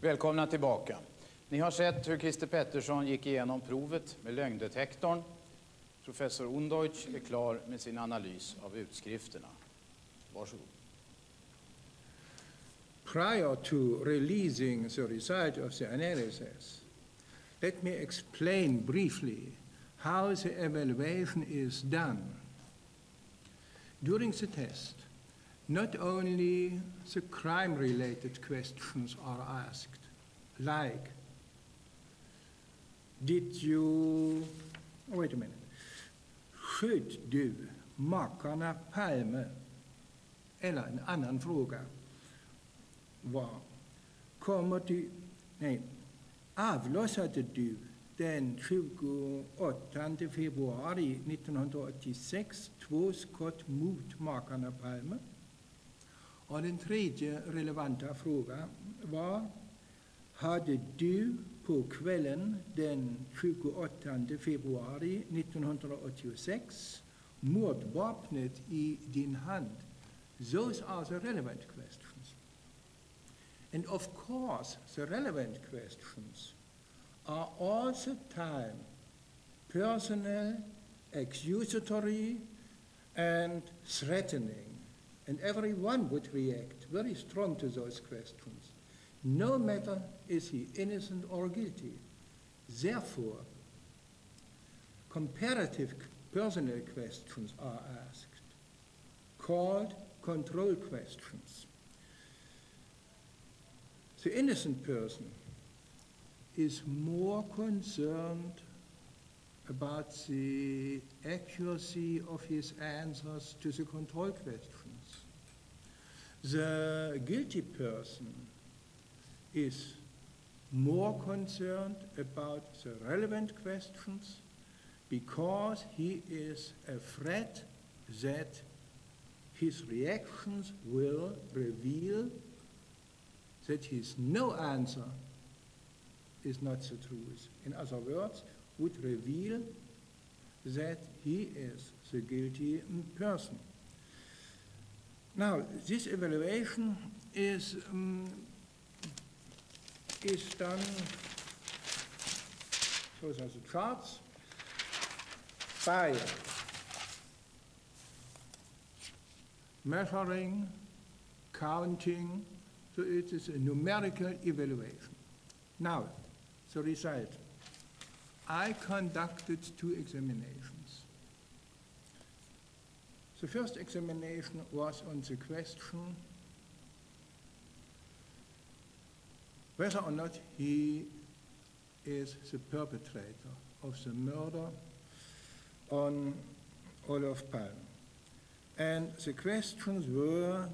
Välkomna tillbaka. Ni har sett hur Christer Pettersson gick igenom provet med lögndetektorn. Professor Undeutsch är klar med sin analys av utskrifterna. Varsågod. Prior to releasing the result of the analysis, let me explain briefly how the evaluation is done. During the test, not only the crime-related questions are asked, like, sköt du makarna Palme? Eller en annan fråga var, avlossade du den 28 februari 1986 2 skott mot makarna Palme? Och den tredje relevanta frågan var, hade du på kvällen den 28 februari 1986 mordvapnet i din hand? Those are the relevant questions. And of course, the relevant questions are all the time personal, accusatory, and threatening. And everyone would react very strong to those questions, no matter is he innocent or guilty. Therefore, comparative personal questions are asked, called control questions. The innocent person is more concerned about the accuracy of his answers to the control questions. The guilty person is more concerned about the relevant questions because he is afraid that his reactions will reveal that his no answer is not the truth. In other words, would reveal that he is the guilty person. Now, this evaluation is done, those are the charts, by measuring, counting, so it is a numerical evaluation. Now, the result. I conducted 2 examinations. The first examination was on the question whether or not he is the perpetrator of the murder on Olof Palme. And the questions were,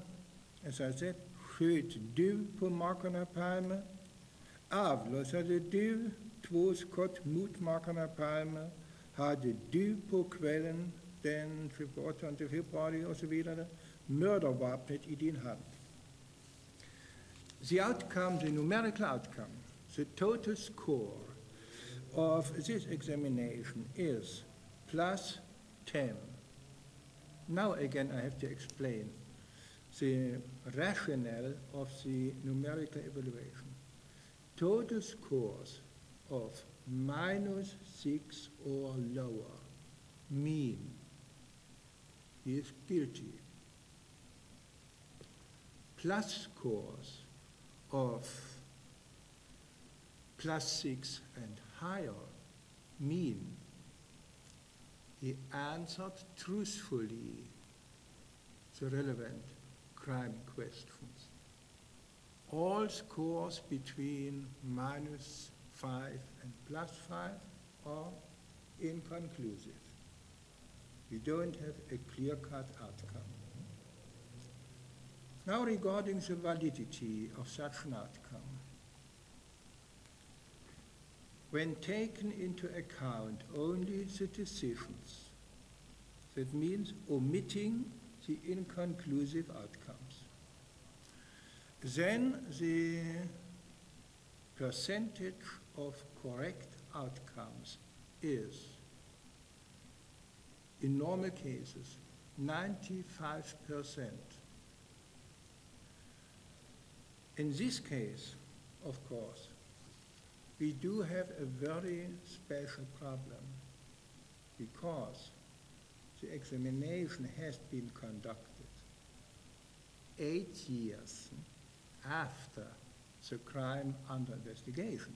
as I said, sköt du på makarna Palme? Avlossade du 2 skott mot makarna Palme? Hade du på kvällen den 28 februari och så vidare mördarvapnet i din hand? The outcome, the numerical outcome, the total score of this examination is +10. Now again I have to explain the rationale of the numerical evaluation. Total scores of -6 or lower mean he is guilty. Plus scores of +6 and higher mean he answered truthfully the relevant crime questions. All scores between -5 and +5 are inconclusive. We don't have a clear-cut outcome. Now regarding the validity of such an outcome. When taken into account only the decisions, that means omitting the inconclusive outcomes, then the percentage of correct outcomes is, in normal cases, 95%. In this case of course, we do have a very special problem because the examination has been conducted 8 years after the crime under investigation,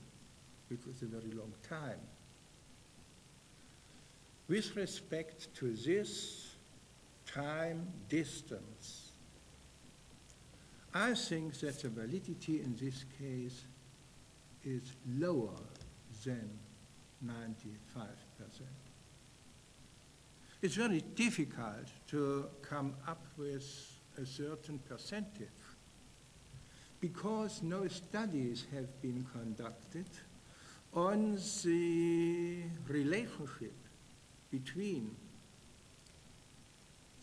which was a very long time. With respect to this time distance, I think that the validity in this case is lower than 95%. It's very difficult to come up with a certain percentage because no studies have been conducted on the relationship between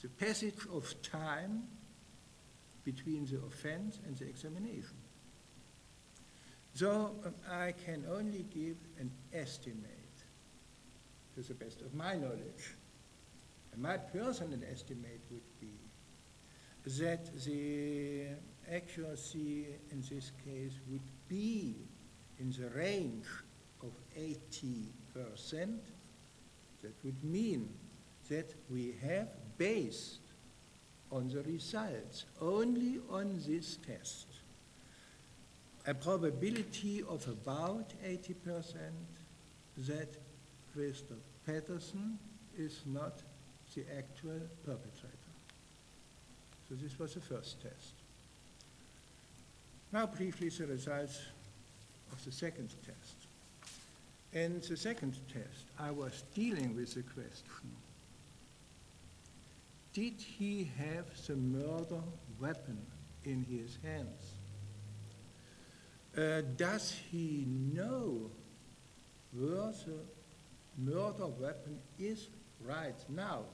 the passage of time between the offense and the examination. So I can only give an estimate to the best of my knowledge. And my personal estimate would be that the accuracy in this case would be in the range of 80%. That would mean that we have based on the results only on this test a probability of about 80% that Christoph Peterson is not the actual perpetrator. So this was the first test. Now briefly the results of the second test. In the second test, I was dealing with the question, did he have the murder weapon in his hands? Does he know where the murder weapon is right now?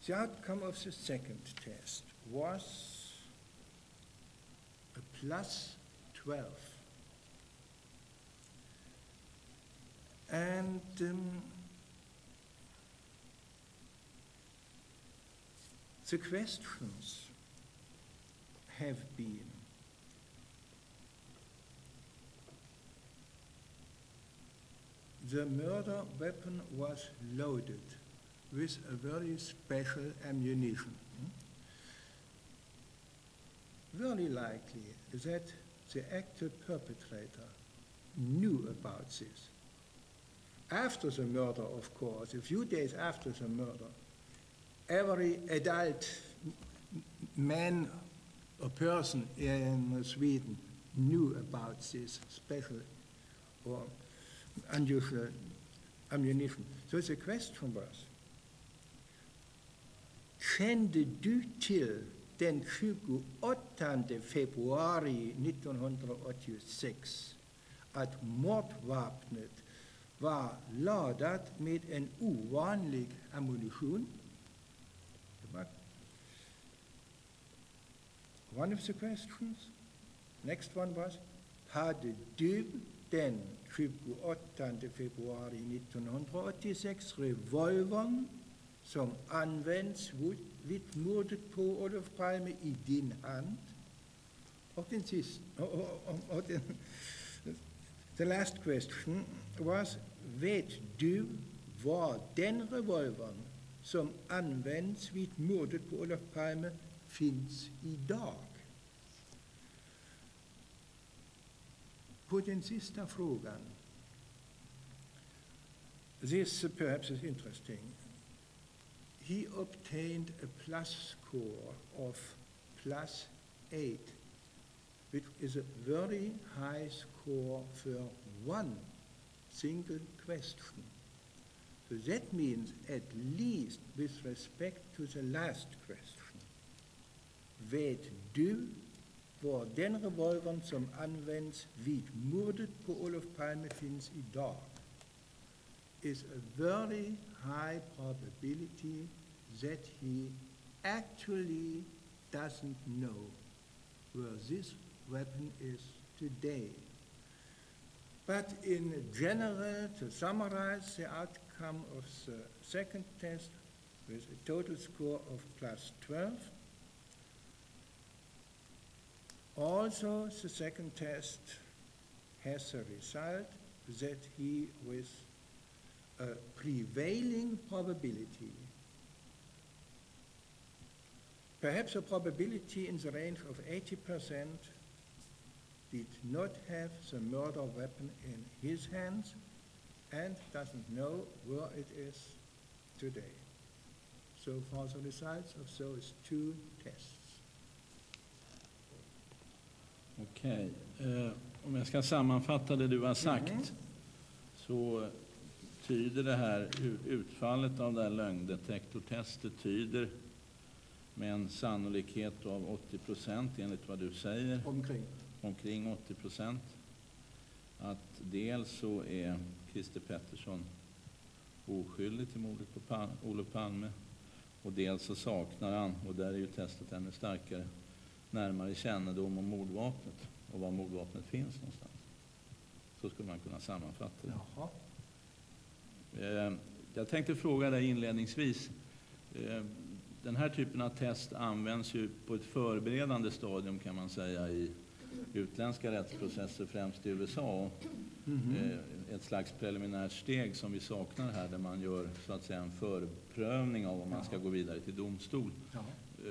The outcome of the second test was a +12. And the questions have been the murder weapon was loaded with a very special ammunition. Very likely that the actual perpetrator knew about this. After the murder, of course, a few days after the murder, every adult man or person in Sweden knew about this special or unusual ammunition. So the question was, kände du till den 28 februari 1986 att mordvapnet var laddat med en ovanlig ammunition? One of the questions. Next one was, hade du den 28 februari 1986 revolvern som används vid mordet på Olof Palme i din hand? The last question was, vet du var den revolvern som används vid mordet på Olof Palme finns idag? På den sista frågan, this perhaps is interesting. He obtained a plus score of +8, which is a very high score for one single question. So that means, at least with respect to the last question, vet du var den revolvern som används vid mordet på Olof Palme finns idag, is a very high probability that he actually doesn't know where this weapon is today. But in general, to summarize the outcome of the second test with a total score of +12, Also, the second test has the result that he, with a prevailing probability, perhaps a probability in the range of 80%, did not have the murder weapon in his hands and doesn't know where it is today. So far the results of those two tests. Okej, om jag ska sammanfatta det du har sagt så tyder det här utfallet av det här lögndetektortestet tyder med en sannolikhet av 80% enligt vad du säger. Omkring 80%. Att dels så är Christer Pettersson oskyldig till mordet på Olof Palme och dels så saknar han, och där är ju testet ännu starkare, närmare kännedom om mordvapnet och var mordvapnet finns någonstans. Så skulle man kunna sammanfatta det. Jaha. Jag tänkte fråga dig inledningsvis. Den här typen av test används ju på ett förberedande stadium kan man säga i utländska rättsprocesser, främst i USA. Ett slags preliminärt steg som vi saknar här där man gör så att säga en förprövning av om man ska gå vidare till domstol.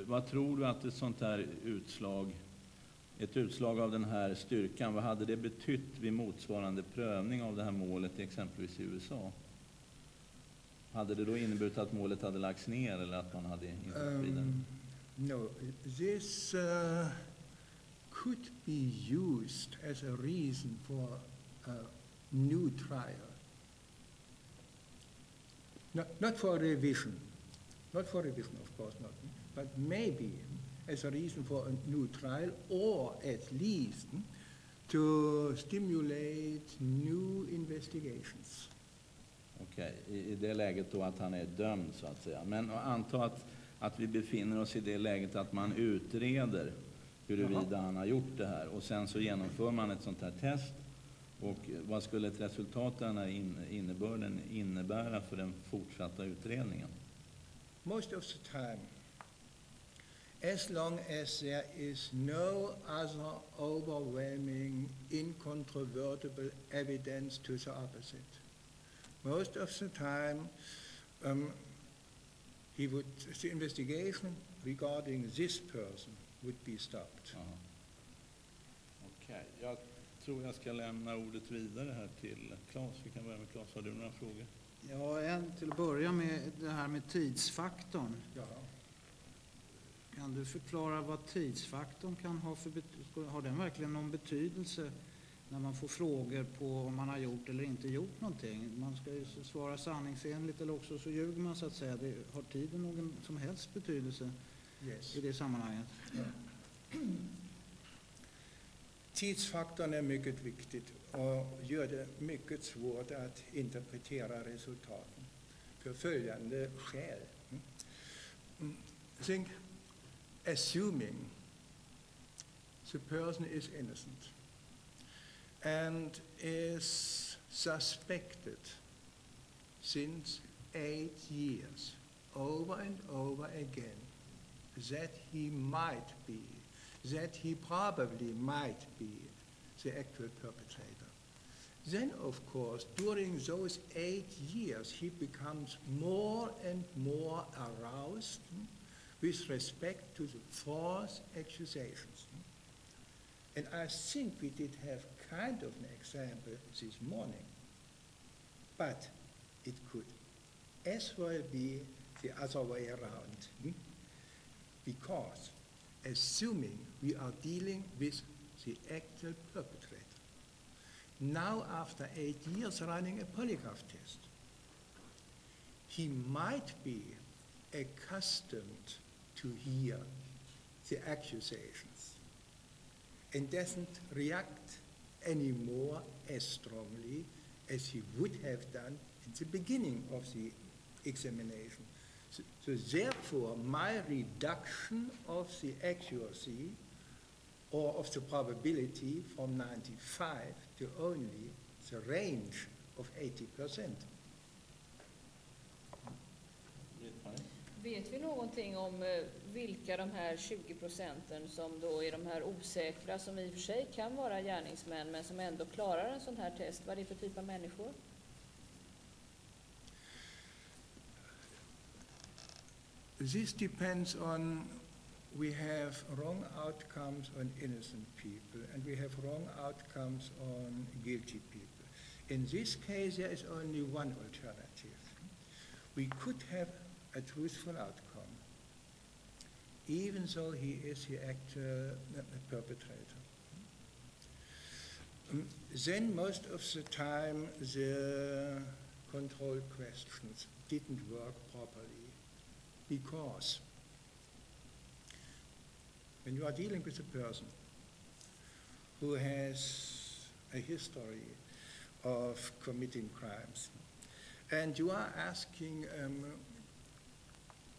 Vad tror du att ett sånt här utslag av den här styrkan, vad hade det betytt vid motsvarande prövning av det här målet exempelvis i USA? Hade det då inneburit att målet hade lagts ner eller att man hade inte vidare? No, this could be used as a reason for a new trial. Not for revision. Not for revision, of course not. But maybe as a reason for a new trial, or at least to stimulate new investigations. Okej, i det läget då att han är dömd så att säga. Men anta att vi befinner oss i det läget att man utreder huruvida han har gjort det här. Och sen så genomför man ett sånt här test. Och vad skulle ett resultat av den här innebörden innebära för den fortsatta utredningen? Most of the time, as long as there is no other overwhelming, incontrovertible evidence to the opposite, most of the time, the investigation regarding this person would be stopped. Okej, jag tror jag ska lämna ordet vidare här till Claes. Vi kan börja med Claes. Har du några frågor? Ja, till att börja med det här med tidsfaktorn. Ja. Kan du förklara vad tidsfaktorn kan ha för betydelse? Har den verkligen någon betydelse när man får frågor på om man har gjort eller inte gjort någonting? Man ska ju svara sanningsenligt eller också så ljuger man så att säga. Har tiden någon som helst betydelse i det sammanhanget? Ja. Tidsfaktorn är mycket viktigt och gör det mycket svårt att interpretera resultaten för följande skäl. Think, assuming the person is innocent and is suspected since 8 years over and over again that he might be, that he probably might be the actual perpetrator. Then, of course, during those 8 years, he becomes more and more aroused with respect to the false accusations. And I think we did have kind of an example this morning, but it could as well be the other way around, because assuming we are dealing with the actual perpetrator, now after 8 years running a polygraph test, he might be accustomed to hear the accusations and doesn't react anymore as strongly as he would have done in the beginning of the examination. So therefore, my reduction of the accuracy or of the probability from 95 to only the range of 80%. Vet vi någonting om vilka de här 20% som då är de här osäkra, som i och för sig kan vara gärningsmän men som ändå klarar en sån här test? Vad är det för typ av människor? This depends on, we have wrong outcomes on innocent people and we have wrong outcomes on guilty people. In this case, there is only one alternative. We could have a truthful outcome, even though he is the actual perpetrator. Then most of the time the control questions didn't work properly, because when you are dealing with a person who has a history of committing crimes, and you are asking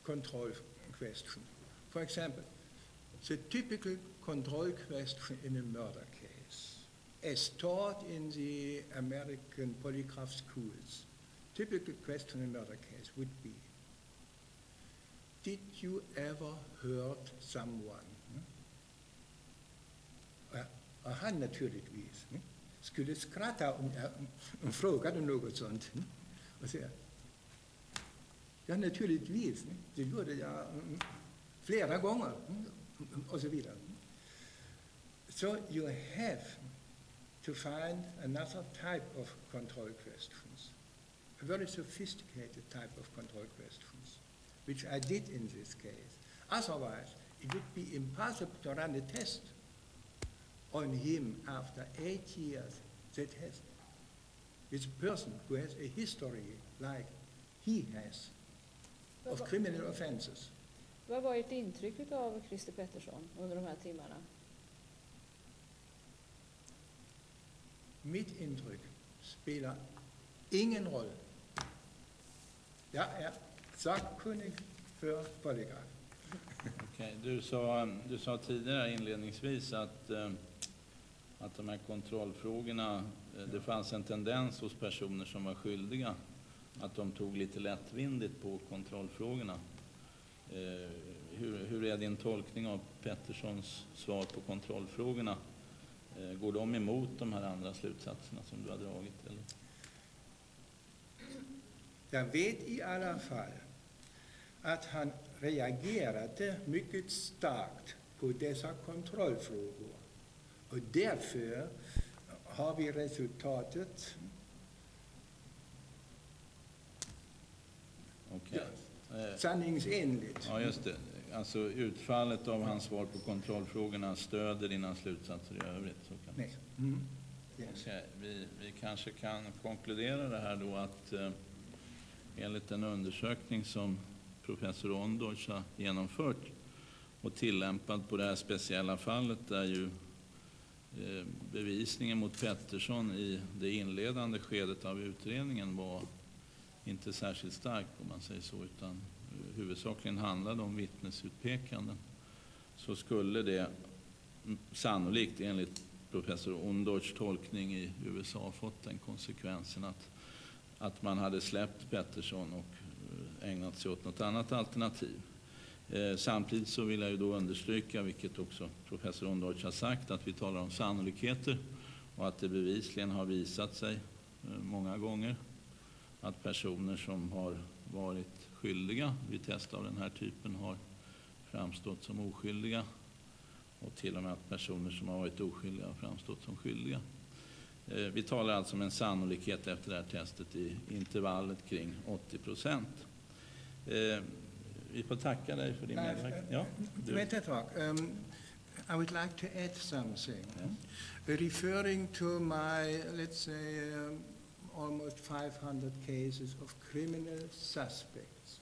control question. For example, the typical control question in a murder case, as taught in the American polygraph schools, typical question in a murder case would be, did you ever hurt someone? Han naturligtvis skulle skratta om frågade något sånt och säga, ja naturligtvis, det gjorde jag flera gånger och så vidare. So you have to find another type of control questions, a very sophisticated type of control questions, which I did in this case. Otherwise, it would be impossible to run a test on him after 8 years that has, with a person who has a history like he has of criminal offenses. Vad var ert intryck av Christer Pettersson under de här timmarna? Mitt intryck spelar ingen roll. Jag är sakkunnig för polygraf. Okej, du sa tidigare inledningsvis att de här kontrollfrågorna, det fanns en tendens hos personer som var skyldiga att de tog lite lättvindigt på kontrollfrågorna. Hur är din tolkning av Petterssons svar på kontrollfrågorna? Går de emot de här andra slutsatserna som du har dragit? Eller? Jag vet i alla fall att han reagerade mycket starkt på dessa kontrollfrågor. Och därför har vi resultatet. Okay. Sanningsenligt. Ja, just det. Alltså utfallet av hans svar på kontrollfrågorna stöder dina slutsatser i övrigt. Så kan Nej. Yes. Okay. Vi kanske kan konkludera det här då att enligt en undersökning som professor Ondoich har genomfört och tillämpat på det här speciella fallet, där ju bevisningen mot Pettersson i det inledande skedet av utredningen var inte särskilt stark, om man säger så, utan huvudsakligen handlade om vittnesutpekanden, så skulle det sannolikt enligt professor Ondoichs tolkning i USA fått den konsekvensen att man hade släppt Pettersson och ägnat sig åt något annat alternativ. Samtidigt så vill jag ju då understryka, vilket också professor Ondoich har sagt, att vi talar om sannolikheter och att det bevisligen har visat sig många gånger att personer som har varit skyldiga vid test av den här typen har framstått som oskyldiga, och till och med att personer som har varit oskyldiga har framstått som skyldiga. Vi talar alltså om en sannolikhet efter det här testet i intervallet kring 80%. Vi får tacka dig för din medverkan. Ja, wait a talk. I would like to add something. Referring to my, let's say, almost 500 cases of criminal suspects,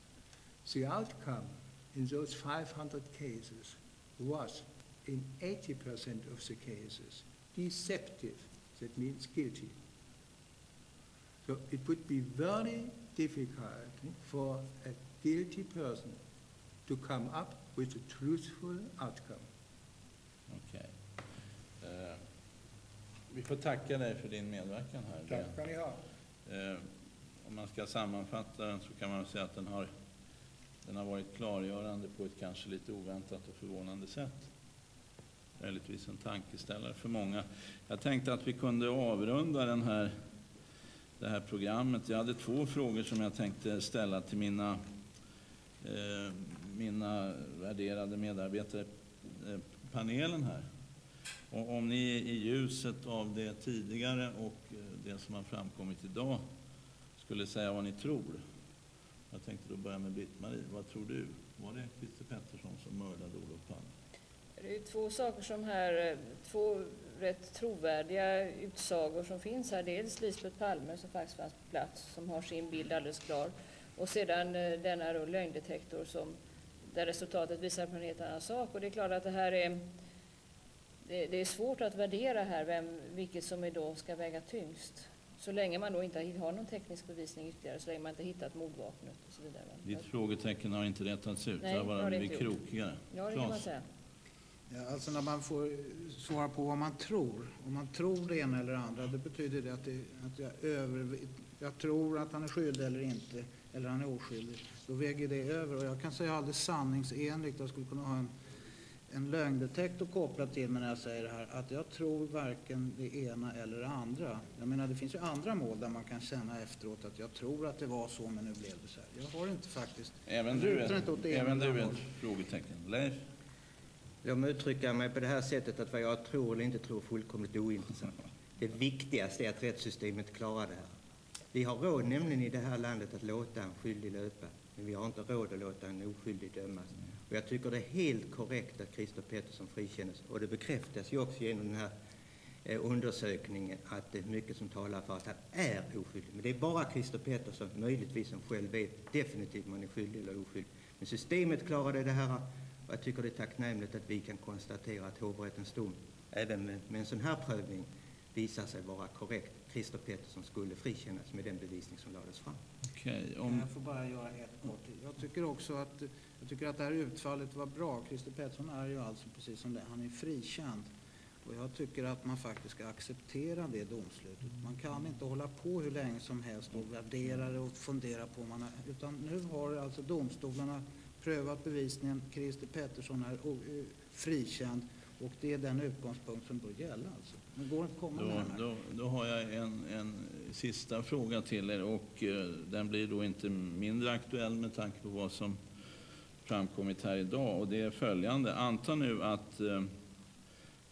the outcome in those 500 cases was, in 80% of the cases, deceptive. That means guilty. So it would be very difficult for a guilty person to come up with a truthful outcome. Okej. Vi får tacka dig för din medverkan här. Tack ska ni ha. Om man ska sammanfatta den så kan man säga att den har Den har varit klargörande på ett kanske lite oväntat och förvånande sätt. Möjligtvis en tankeställare för många. Jag tänkte att vi kunde avrunda det här programmet. Jag hade 2 frågor som jag tänkte ställa till mina värderade medarbetare, panelen här. Och om ni i ljuset av det tidigare och det som har framkommit idag skulle säga vad ni tror. Jag tänkte då börja med Britt-Marie. Vad tror du? Var det Christer Pettersson som mördade Olof Palme? Det är 2 saker som här, 2 rätt trovärdiga utsagor som finns här. Dels Lisbeth Palme som faktiskt fanns på plats, som har sin bild alldeles klar. Och sedan denna då lögndetektor där resultatet visar på en helt annan sak. Och det är klart att det är svårt att värdera här vilket som då ska väga tyngst. Så länge man då inte har någon teknisk bevisning ytterligare, så länge man inte hittat mordvapnet och så vidare. Ditt frågetecken har inte rättats ut, Nej, det har bara blivit krokigare. Ja, det kan man säga. Ja, alltså när man får svara på vad man tror, om man tror det ena eller andra, det betyder det att jag tror att han är skyldig eller inte, eller han är oskyldig. Då väger det över, och jag kan säga alldeles sanningsenligt, jag skulle kunna ha en lögndetektor kopplad till mig när jag säger det här, att jag tror varken det ena eller det andra. Jag menar, det finns ju andra mål där man kan känna efteråt att jag tror att det var så, men nu blev det så här. Jag har inte faktiskt... Även du är ett frågetecken. Leif? Jag uttrycker mig på det här sättet att vad jag tror eller inte tror är fullkomligt ointressant. Det viktigaste är att rättssystemet klarar det här. Vi har råd nämligen i det här landet att låta en skyldig löpa, men vi har inte råd att låta en oskyldig dömas. Och jag tycker det är helt korrekt att Christer Pettersson frikännes, och det bekräftas ju också genom den här undersökningen att det är mycket som talar för att han är oskyldig. Men det är bara Christer Pettersson möjligtvis som själv vet definitivt om han är skyldig eller oskyldig. Men systemet klarade det här, och jag tycker det är tacknämligt att vi kan konstatera att hovrättens dom även med en sån här prövning visar sig vara korrekt. Christer Pettersson skulle frikännas med den bevisning som lades fram. Okej, Jag får bara göra ett kort. Jag tycker också att det här utfallet var bra. Christer Pettersson är ju alltså precis som det, han är frikänd. Och jag tycker att man faktiskt ska acceptera det domslutet. Man kan inte hålla på hur länge som helst och värdera det och fundera på man utan nu har alltså domstolarna prövat bevisningen. Christer Pettersson är frikänd, och det är den utgångspunkt som bör gälla alltså. Men går inte att komma med då har jag en sista fråga till er, och den blir då inte mindre aktuell med tanke på vad som framkommit här idag, och det är följande. Anta nu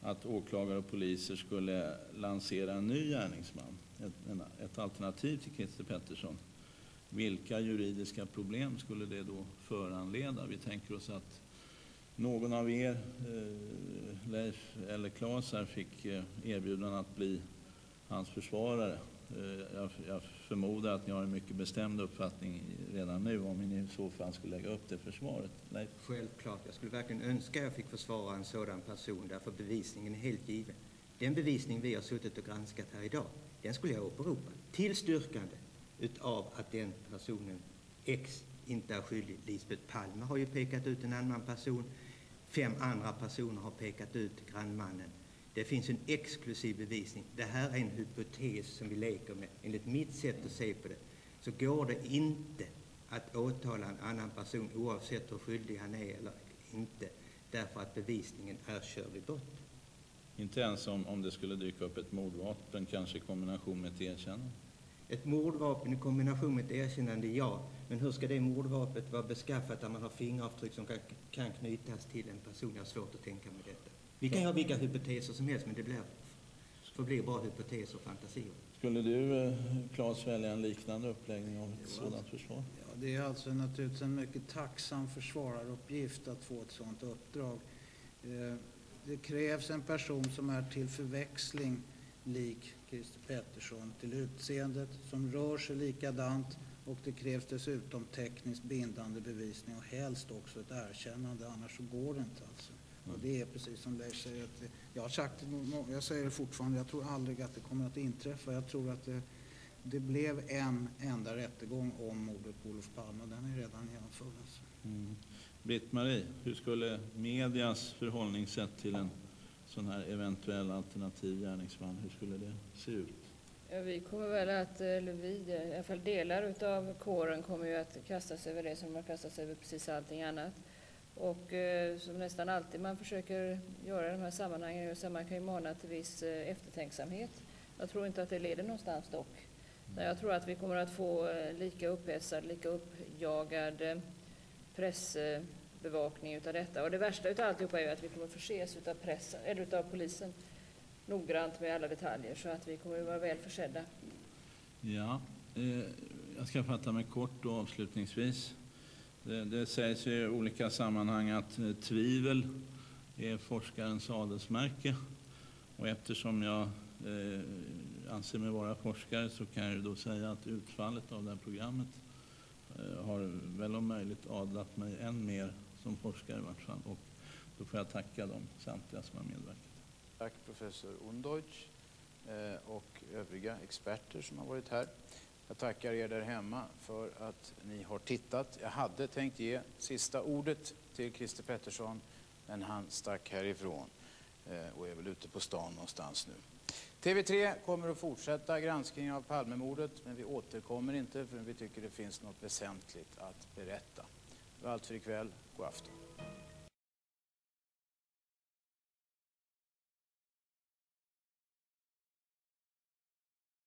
att åklagare och poliser skulle lansera en ny gärningsman, ett alternativ till Christer Pettersson. Vilka juridiska problem skulle det då föranleda? Vi tänker oss att någon av er, Leif eller Claes, här fick erbjudan att bli hans försvarare. Jag förmodar att ni har en mycket bestämd uppfattning redan nu om ni i så fall skulle lägga upp det försvaret. Leif? Självklart. Jag skulle verkligen önska att jag fick försvara en sådan person, därför bevisningen är helt given. Den bevisning vi har suttit och granskat här idag, den skulle jag åberopa till styrkande utav att den personen inte är skyldig. Lisbeth Palme har ju pekat ut en annan person. 5 andra personer har pekat ut grannmannen. Det finns en exklusiv bevisning. Det här är en hypotes som vi leker med. Enligt mitt sätt att se på det så går det inte att åtala en annan person oavsett hur skyldig han är eller inte, därför att bevisningen är körd i botten. Inte ens om det skulle dyka upp ett mordvapen, kanske i kombination med ett erkännande? Ett mordvapen i kombination med ett erkännande, ja. Men hur ska det mordvapnet vara beskaffat där man har fingeravtryck som kan knytas till en person? Jag har svårt att tänka mig detta. Vi kan ha vilka hypoteser som helst, men det förblir bara hypoteser och fantasier. Skulle du, Claes, välja en liknande uppläggning av ett sådant försvar? Ja, det är alltså naturligtvis en mycket tacksam försvararuppgift att få ett sådant uppdrag. Det krävs en person som är till förväxling lik Christer Pettersson till utseendet, som rör sig likadant, och det krävs dessutom tekniskt bindande bevisning och helst också ett erkännande, annars så går det inte alltså. Och det är precis som Leif säger, att jag säger det fortfarande, jag tror aldrig att det kommer att inträffa. Jag tror att det blev en enda rättegång om mordet på Olof Palme, och den är redan genomförd. Alltså. Britt-Marie, hur skulle medias förhållningssätt till en sån här eventuell alternativ gärningsman, hur skulle det se ut? Ja, vi kommer väl att, eller vi, i alla fall delar av kåren kommer ju att kasta sig över det som man kastar sig över precis allting annat. Och som nästan alltid man försöker göra i de här sammanhangen, så man kan ju mana till viss eftertänksamhet. Jag tror inte att det leder någonstans dock. Jag tror att vi kommer att få lika upphetsad, lika uppjagad pressbevakning utav detta. Och det värsta utav alltihopa är ju att vi kommer förses utav pressen, eller utav polisen noggrant med alla detaljer, så att vi kommer att vara väl försedda. Ja, jag ska fatta mig kort och avslutningsvis. Det sägs i olika sammanhang att tvivel är forskarens adelsmärke. Och eftersom jag anser mig vara forskare så kan jag då säga att utfallet av det här programmet har väl om möjligt adlat mig än mer som forskare i vart fall. Och då får jag tacka dem samtliga som har medverkat. Tack professor Undeutsch och övriga experter som har varit här. Jag tackar er där hemma för att ni har tittat. Jag hade tänkt ge sista ordet till Christer Pettersson, men han stack härifrån och är väl ute på stan någonstans nu. TV3 kommer att fortsätta granskningen av Palmemordet, men vi återkommer inte för vi tycker det finns något väsentligt att berätta. Det var allt för ikväll. God afton.